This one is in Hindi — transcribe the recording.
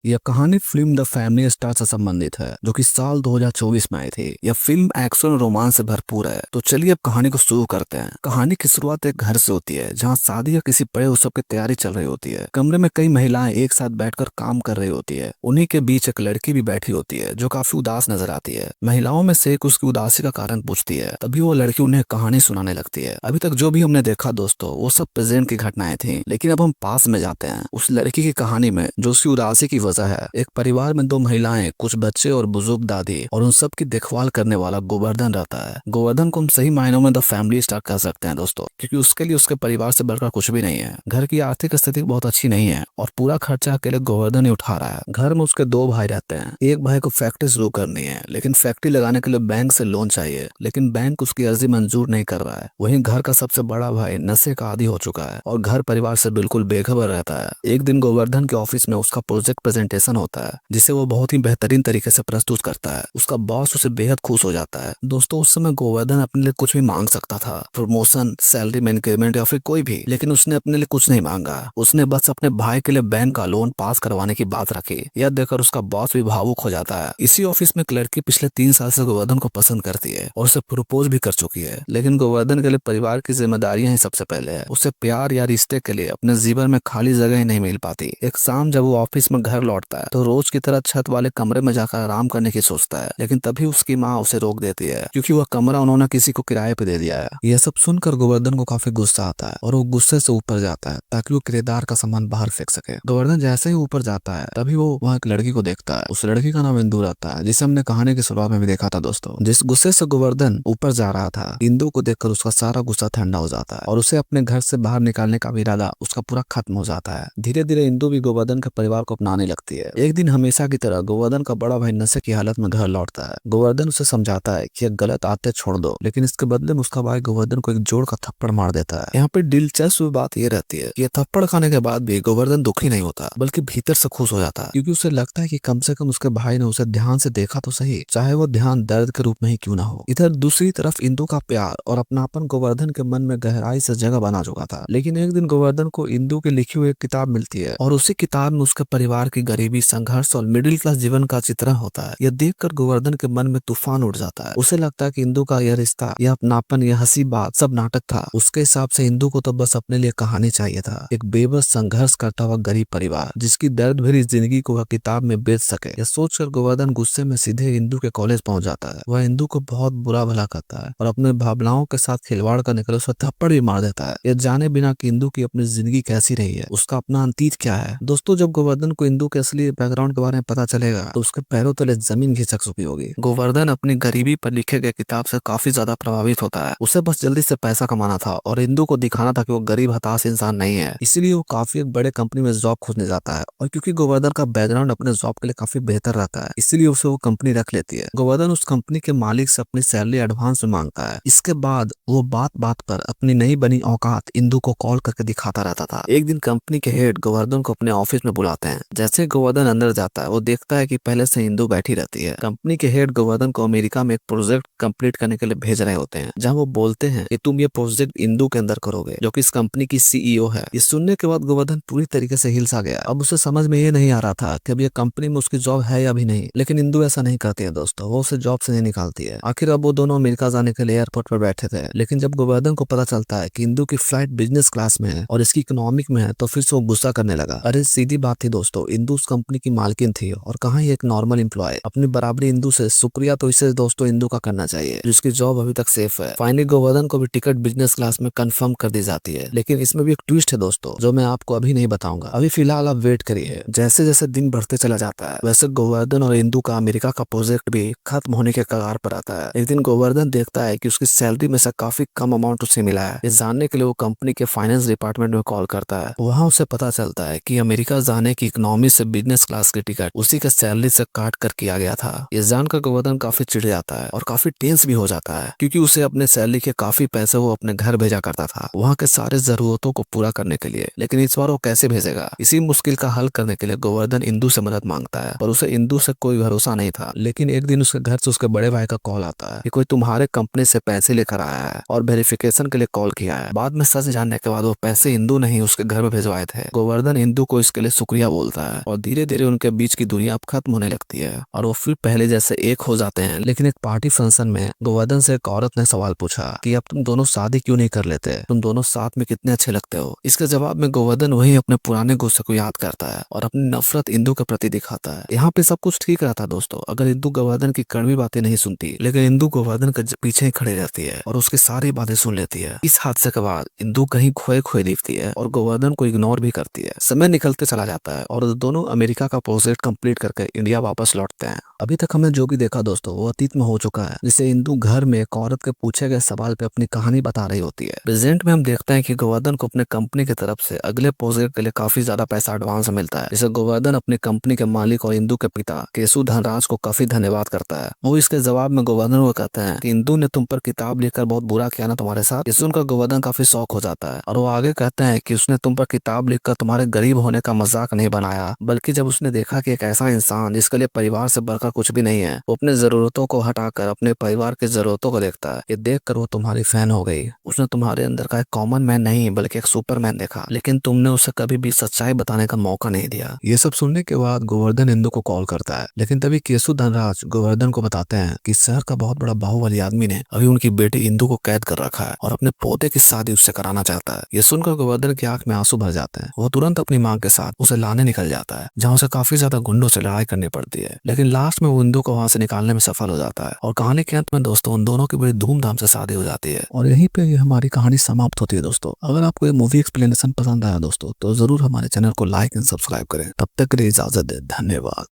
यह कहानी फिल्म द फैमिली स्टार से संबंधित है, जो कि साल 2024 में आई थी। यह फिल्म एक्शन और रोमांस से भरपूर है। तो चलिए अब कहानी को शुरू करते हैं। कहानी की शुरुआत एक घर से होती है, जहाँ शादी या किसी बड़े उत्सव की तैयारी चल रही होती है। कमरे में कई महिलाएं एक साथ बैठकर काम कर रही होती है। उन्हीं के बीच एक लड़की भी बैठी होती है, जो काफी उदास नजर आती है। महिलाओं में से एक उसकी उदासी का कारण पूछती है। तभी वो लड़की उन्हें कहानी सुनाने लगती है। अभी तक जो भी हमने देखा दोस्तों, वो सब प्रेजेंट की घटनाएं थी, लेकिन अब हम पास में जाते हैं उस लड़की की कहानी में, जो उसकी उदासी की वजह है। एक परिवार में दो महिलाएं, कुछ बच्चे और बुजुर्ग दादी, और उन सब की देखभाल करने वाला गोवर्धन रहता है। गोवर्धन को हम सही मायनों में द फैमिली स्टार कह सकते हैं दोस्तों, क्योंकि उसके लिए उसके परिवार से बढ़कर कुछ भी नहीं है। घर की आर्थिक स्थिति बहुत अच्छी नहीं है और पूरा खर्चा अकेले गोवर्धन ही उठा रहा है। घर में उसके दो भाई रहते हैं। एक भाई को फैक्ट्री शुरू करनी है, लेकिन फैक्ट्री लगाने के लिए बैंक से लोन चाहिए, लेकिन बैंक उसकी अर्जी मंजूर नहीं कर रहा है। वहीं घर का सबसे बड़ा भाई नशे का आदी हो चुका है और घर परिवार से बिल्कुल बेखबर रहता है। एक दिन गोवर्धन के ऑफिस में उसका प्रोजेक्ट प्रेजेंटेशन होता है, जिसे वो बहुत ही बेहतरीन तरीके से प्रस्तुत करता है। उसका बॉस उसे बेहद खुश हो जाता है। दोस्तों, उस समय गोवर्धन अपने लिए कुछ भी मांग सकता था, प्रमोशन, सैलरी में इंक्रीमेंट या फिर कोई भी, लेकिन उसने अपने लिए कुछ नहीं मांगा। उसने बस अपने भाई के लिए बैंक का लोन पास करवाने की बात रखी। यह देखकर उसका बॉस भी भावुक हो जाता है। इसी ऑफिस में एक लड़की पिछले 3 साल से गोवर्धन को पसंद करती है और उसे प्रपोज भी कर चुकी है, लेकिन गोवर्धन के लिए परिवार की जिम्मेदारियां ही सबसे पहले है। उसे प्यार या रिश्ते के लिए अपने जीवन में खाली जगह ही नहीं मिल पाती। एक शाम जब वो ऑफिस में घर लौटता है, तो रोज की तरह छत वाले कमरे में जाकर आराम करने की सोचता है, लेकिन तभी उसकी माँ उसे रोक देती है, क्योंकि वह कमरा उन्होंने किसी को किराए पे दे दिया है। यह सब सुनकर गोवर्धन को काफी गुस्सा आता है और वो गुस्से से ऊपर जाता है ताकि वो किराएदार का सामान बाहर फेंक सके। गोवर्धन जैसे ही ऊपर जाता है, तभी वो वहाँ एक लड़की को देखता है। उस लड़की का नाम इंदु रहता है, जिसे हमने कहानी की शुरुआत में भी देखा था दोस्तों। जिस गुस्से से गोवर्धन ऊपर जा रहा था, इंदु को देखकर उसका सारा गुस्सा ठंडा हो जाता है और उसे अपने घर से बाहर निकालने का भी इरादा उसका पूरा खत्म हो जाता है। धीरे धीरे इंदु भी गोवर्धन के परिवार को अपनाने लगती है। एक दिन हमेशा की तरह गोवर्धन का बड़ा भाई नशे की हालत में घर लौटता है। गोवर्धन उसे समझाता है कि ये गलत आदतें छोड़ दो, लेकिन इसके बदले में उसका भाई गोवर्धन को एक जोर का थप्पड़ मार देता है। यहाँ पे दिलचस्प बात ये रहती है कि ये थप्पड़ खाने के बाद भी गोवर्धन दुखी नहीं होता, बल्कि भीतर से खुश हो जाता है, क्योंकि उसे लगता है कि कम से कम उसके भाई ने उसे ध्यान से देखा तो सही, चाहे वो ध्यान दर्द के रूप में ही क्यों ना हो। इधर दूसरी तरफ इंदु का प्यार और अपनापन गोवर्धन के मन में गहराई से जगह बना चुका था। लेकिन एक दिन गोवर्धन को इंदु की लिखी हुई एक किताब मिलती है और उसी किताब में उसके परिवार की गरीबी, संघर्ष और मिडिल क्लास जीवन का चित्रण होता है। यह देखकर गोवर्धन के मन में तूफान उठ जाता है। उसे लगता है कि इंदु का यह रिश्ता, यह अपनापन, यह हंसी बात सब नाटक था। उसके हिसाब से इंदु को तो बस अपने लिए कहानी चाहिए था, एक बेबस संघर्ष करता हुआ गरीब परिवार, जिसकी दर्द भरी जिंदगी को वह किताब में बेच सके। यह सोचकर गोवर्धन गुस्से में सीधे इंदु के कॉलेज पहुंच जाता है। वह इंदु को बहुत बुरा भला करता है और अपने भावनाओं के साथ खिलवाड़ करने के लिए उसे थप्पड़ भी मार देता है, यह जाने बिना कि इंदु की अपनी जिंदगी कैसी रही है, उसका अपना अतीत क्या है। दोस्तों, जब गोवर्धन को इंदु के असली बैकग्राउंड के बारे में पता चलेगा, तो उसके पैरों तले जमीन खिसक चुकी होगी। गोवर्धन अपनी गरीबी पर लिखे गए किताब से काफी ज्यादा प्रभावित होता है। उसे बस जल्दी से पैसा कमाना था और इंदु को दिखाना था कि वो गरीब हताश इंसान नहीं है। इसीलिए वो काफी एक बड़े कंपनी में जॉब खोजने जाता है, और क्योंकि गोवर्धन का बैकग्राउंड अपने जॉब के लिए काफी बेहतर रहता है, इसीलिए उसे वो कंपनी रख लेती है। गोवर्धन उस कंपनी के मालिक से अपनी सैलरी एडवांस में मांगता है। इसके बाद वो बात बात पर अपनी नई बनी औकात इंदु को कॉल करके दिखाता रहता था। एक दिन कंपनी के हेड गोवर्धन को अपने ऑफिस में बुलाते हैं। जैसे गोवर्धन अंदर जाता है, वो देखता है कि पहले से इंदु बैठी रहती है। कंपनी के हेड गोवर्धन को अमेरिका में एक प्रोजेक्ट कंप्लीट करने के लिए भेज रहे होते हैं, जहां वो बोलते हैं कि तुम ये प्रोजेक्ट इंदु के अंदर करोगे, जो कि इस कंपनी की सीईओ है। ये सुनने के बाद गोवर्धन पूरी तरीके से हिलसा गया। अब उसे समझ में ये नहीं आ रहा था कि अब ये कंपनी में उसकी जॉब है या भी नहीं, लेकिन इंदु ऐसा नहीं करती है दोस्तों, वो उसे जॉब से नहीं निकालती है। आखिर अब वो दोनों अमेरिका जाने के लिए एयरपोर्ट पर बैठे थे, लेकिन जब गोवर्धन को पता चलता है कि इंदु की फ्लाइट बिजनेस क्लास में है और इसकी इकोनॉमिक में है, तो फिर से वो गुस्सा करने लगा। अरे सीधी बात थी दोस्तों, इंदु उस कंपनी की मालकिन थी और कहाँ ही एक नॉर्मल एम्प्लॉय। अपनी बराबरी इंदु से, शुक्रिया तो इसे दोस्तों इंदु का करना चाहिए, जिसकी जॉब अभी तक सेफ है। फाइनली गोवर्धन को भी टिकट बिजनेस क्लास में कंफर्म कर दी जाती है, लेकिन इसमें भी एक ट्विस्ट है दोस्तों, जो मैं आपको अभी नहीं बताऊंगा। अभी फिलहाल आप वेट करिए। जैसे जैसे दिन बढ़ते चला जाता है, वैसे गोवर्धन और इंदु का अमेरिका का प्रोजेक्ट भी खत्म होने के कगार पर आता है। एक दिन गोवर्धन देखता है कि उसकी सैलरी में से काफी कम अमाउंट उसे मिला है। ये जानने के लिए वो कंपनी के फाइनेंस डिपार्टमेंट में कॉल करता है। वहाँ उसे पता चलता है कि अमेरिका जाने की इकोनॉमी से बिजनेस क्लास की टिकट उसी के सैलरी से काट कर किया गया था। ये जानकर गोवर्धन काफी चिढ़ जाता है और काफी टेंस भी हो जाता है, क्योंकि उसे अपने सैलरी के काफी पैसे वो अपने घर भेजा करता था, वहाँ के सारे जरूरतों को पूरा करने के लिए। लेकिन इस बार वो कैसे भेजेगा? इसी मुश्किल का हल करने के लिए गोवर्धन इंदु से मदद मांगता है, पर उसे इंदु से कोई भरोसा नहीं था। लेकिन एक दिन उसके घर से उसके बड़े भाई का कॉल आता है कि कोई तुम्हारे कंपनी से पैसे लेकर आया है और वेरिफिकेशन के लिए कॉल किया है। बाद में सच जानने के बाद वो पैसे इंदु नहीं उसके घर में भिजवाए थे। गोवर्धन इंदु को इसके लिए शुक्रिया बोलता है और और धीरे धीरे उनके बीच की दूरियां अब खत्म होने लगती है और वो फिर पहले जैसे एक हो जाते हैं। लेकिन एक पार्टी फंक्शन में गोवर्धन से एक औरत ने सवाल पूछा कि अब तुम दोनों शादी क्यों नहीं कर लेते, तुम दोनों साथ में कितने अच्छे लगते हो। इसके जवाब में गोवर्धन वही अपने पुराने गुस्से को याद करता है और अपनी नफरत इंदु के प्रति दिखाता है। यहाँ पे सब कुछ ठीक रहता दोस्तों, अगर इंदु गोवर्धन की कड़वी बातें नहीं सुनती, लेकिन इंदु गोवर्धन के पीछे ही खड़ी रहती है और उसकी सारी बातें सुन लेती है। इस हादसे के बाद इंदु कहीं खोए खोए दिखती है और गोवर्धन को इग्नोर भी करती है। समय निकलते चला जाता है और दोनों अमेरिका का प्रोजेक्ट कंप्लीट करके इंडिया वापस लौटते हैं। अभी तक हमने जो भी देखा दोस्तों वो अतीत में हो चुका है, जिसे इंदु घर में एक औरत के पूछे गए सवाल पे अपनी कहानी बता रही होती है। प्रेजेंट में हम देखते हैं कि गोवर्धन को अपने कंपनी की तरफ से अगले प्रोजेक्ट के लिए काफी ज्यादा पैसा एडवांस मिलता है, जिसे गोवर्धन अपनी कंपनी के मालिक और इंदु के पिता केशु धनराज को काफी धन्यवाद करता है। वो इसके जवाब में गोवर्धन को कहते हैं कि इंदु ने तुम पर किताब लिखकर बहुत बुरा किया ना तुम्हारे साथ। इस सुनकर गोवर्धन काफी शौक हो जाता है और वो आगे कहते हैं कि उसने तुम पर किताब लिखकर तुम्हारे गरीब होने का मजाक नहीं बनाया, बल्कि जब उसने देखा कि एक ऐसा इंसान जिसके लिए परिवार से बढ़कर कुछ भी नहीं है, वो अपने जरूरतों को हटाकर अपने परिवार की जरूरतों को देखता है, ये देखकर वो तुम्हारी फैन हो गई। उसने तुम्हारे अंदर का एक कॉमन मैन नहीं बल्कि एक सुपरमैन देखा, लेकिन तुमने उसे कभी भी सच्चाई बताने का मौका नहीं दिया। ये सब सुनने के बाद गोवर्धन इंदु को कॉल करता है, लेकिन तभी केशु धनराज गोवर्धन को बताते हैं कि शहर का बहुत बड़ा बाहुबली आदमी ने अभी उनकी बेटी इंदु को कैद कर रखा है और अपने पोते की शादी उससे कराना चाहता है। ये सुनकर गोवर्धन की आंख में आंसू भर जाते हैं। वो तुरंत अपनी मां के साथ उसे लाने निकल जाता है, जहाँ उसे काफी ज्यादा गुंडों से लड़ाई करनी पड़ती है, लेकिन लास्ट में वो इंदु को वहां से निकालने में सफल हो जाता है और कहानी के अंत में दोस्तों उन दोनों की बड़ी धूमधाम से शादी हो जाती है और यहीं पे ये हमारी कहानी समाप्त होती है। दोस्तों अगर आपको ये मूवी एक्सप्लेनेशन पसंद आया दोस्तों तो जरूर हमारे चैनल को लाइक एंड सब्सक्राइब करें। तब तक के लिए इजाजत दे, धन्यवाद।